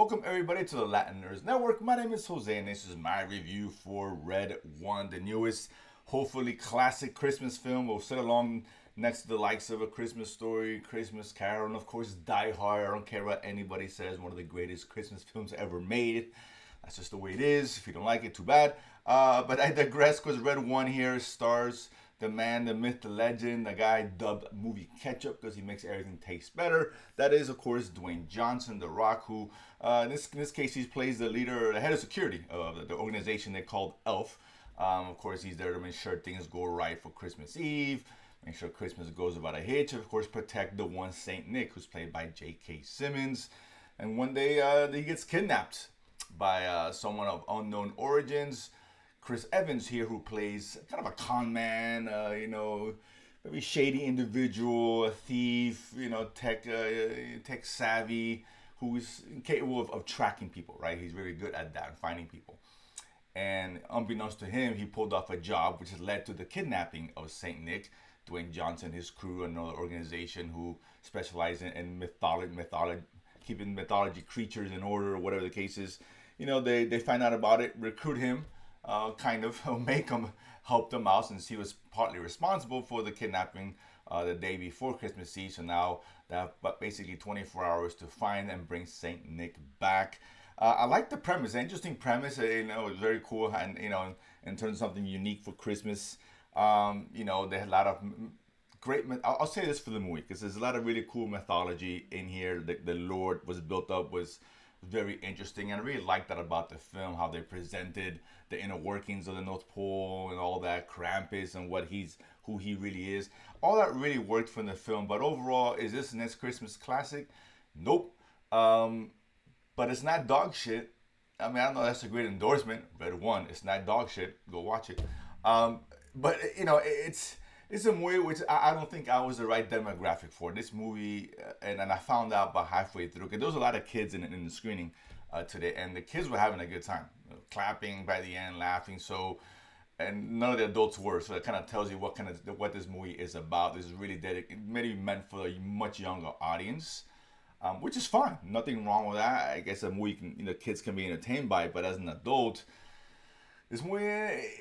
Welcome everybody to the Latin Nerds Network. My name is Jose and this is my review for Red One, the newest, hopefully classic Christmas film. We'll sit along next to the likes of A Christmas Story, Christmas Carol, and of course Die Hard. I don't care what anybody says, one of the greatest Christmas films ever made. That's just the way it is. If you don't like it, too bad. But I digress because Red One here stars the man, the myth, the legend, the guy dubbed movie ketchup because he makes everything taste better. That is, of course, Dwayne Johnson, The Rock, who in this case he plays the leader, the head of security of the organization they called Elf. Of course, he's there to make sure things go right for Christmas Eve, make sure Christmas goes without a hitch, and of course protect the one Saint Nick, who's played by J.K. Simmons. And one day he gets kidnapped by someone of unknown origins. Chris Evans here, who plays kind of a con man, very shady individual, a thief, tech savvy, who is capable of tracking people, right? He's very good at that, finding people. And unbeknownst to him, he pulled off a job which has led to the kidnapping of Saint Nick. Dwayne Johnson, his crew, another organization who specializes in mythology, keeping mythology creatures in order, or whatever the case is. They find out about it, recruit him, make him help them out since he was partly responsible for the kidnapping the day before Christmas Eve. So now they have basically 24 hours to find and bring Saint Nick back. I like the premise, interesting premise. It's very cool, and in terms of something unique for Christmas. They had a lot of great. I'll say this for the movie because there's a lot of really cool mythology in here. The lore was built up was very interesting, and I really like that about the film, how they presented the inner workings of the North Pole and all that, Krampus and who he really is. All that really worked for the film. But overall, is this the next Christmas classic? Nope. But it's not dog shit. I mean, I don't know, that's a great endorsement. Red One, it's not dog shit. Go watch it. But it's a movie which I don't think I was the right demographic for this movie, and I found out about halfway through because there was a lot of kids in the screening today, and the kids were having a good time, clapping by the end, laughing. So, and none of the adults were. So it kind of tells you what this movie is about. This is really maybe meant for a much younger audience, which is fine. Nothing wrong with that. I guess a movie kids can be entertained by it, but as an adult. This movie,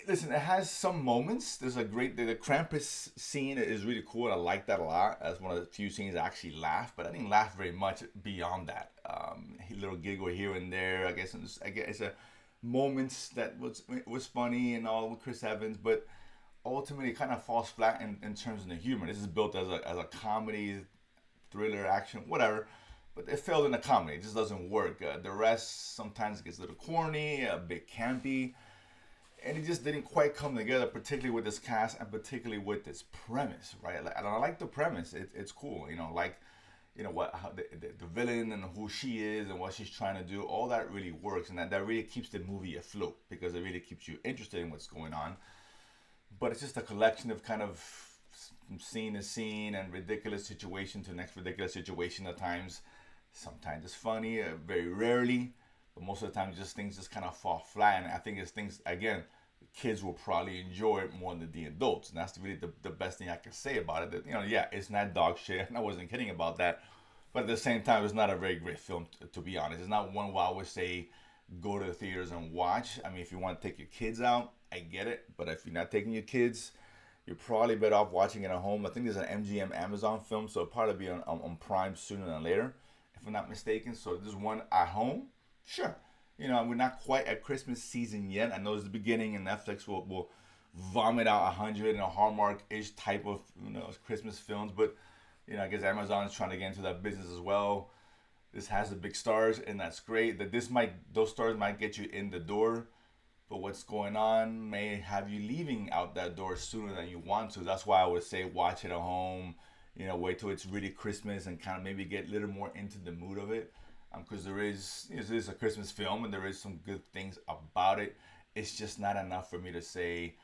listen, it has some moments. There's the Krampus scene is really cool. I like that a lot. That's one of the few scenes I actually laughed, but I didn't laugh very much beyond that. A little giggle here and there. I guess it's a moments that was funny and all with Chris Evans, but ultimately it kind of falls flat in terms of the humor. This is built as a comedy, thriller, action, whatever. But it failed in the comedy. It just doesn't work. The rest sometimes gets a little corny, a bit campy. And it just didn't quite come together, particularly with this cast and particularly with this premise, right? And I like the premise. It's cool, the villain and who she is and what she's trying to do. All that really works, and that really keeps the movie afloat because it really keeps you interested in what's going on. But it's just a collection of kind of from scene to scene and ridiculous situation to next ridiculous situation at times. Sometimes it's funny, very rarely. But most of the time, things just kind of fall flat. And I think it's things, again, kids will probably enjoy it more than the adults. And that's really the best thing I can say about it. That, it's not dog shit. And I wasn't kidding about that. But at the same time, it's not a very great film, to be honest. It's not one where I would say go to the theaters and watch. I mean, if you want to take your kids out, I get it. But if you're not taking your kids, you're probably better off watching it at home. I think there's an MGM Amazon film, so it'll probably be on Prime sooner than later, if I'm not mistaken. So there's one at home. Sure. We're not quite at Christmas season yet. I know it's the beginning and Netflix will vomit out 100 Hallmark-ish type of Christmas films. But, I guess Amazon is trying to get into that business as well. This has the big stars, and that's great. Those stars might get you in the door. But what's going on may have you leaving out that door sooner than you want to. That's why I would say watch it at home. Wait till it's really Christmas and kind of maybe get a little more into the mood of it. Because it is a Christmas film and there is some good things about it. It's just not enough for me to say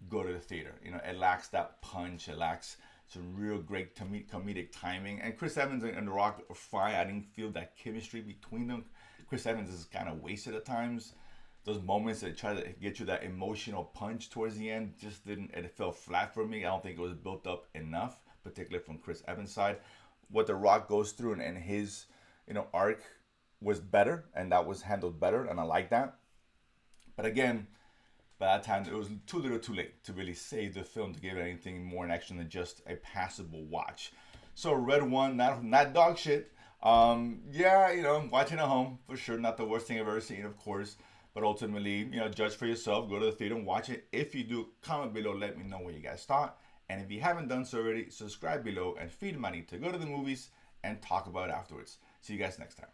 go to the theater. It lacks that punch. It lacks some real great comedic timing. And Chris Evans and The Rock are fine. I didn't feel that chemistry between them. Chris Evans is kind of wasted at times. Those moments that try to get you that emotional punch towards the end just didn't. It fell flat for me. I don't think it was built up enough, particularly from Chris Evans' side. What The Rock goes through and his arc was better, and that was handled better, and I like that. But again, by that time it was too little too late to really save the film, to give it anything more in action than just a passable watch. So Red One, not dog shit. Yeah, watching at home for sure, not the worst thing I've ever seen, of course. But ultimately, judge for yourself. Go to the theater and watch it. If you do, comment below. Let me know what you guys thought. And if you haven't done so already, subscribe below and feed money to go to the movies and talk about it afterwards. See you guys next time.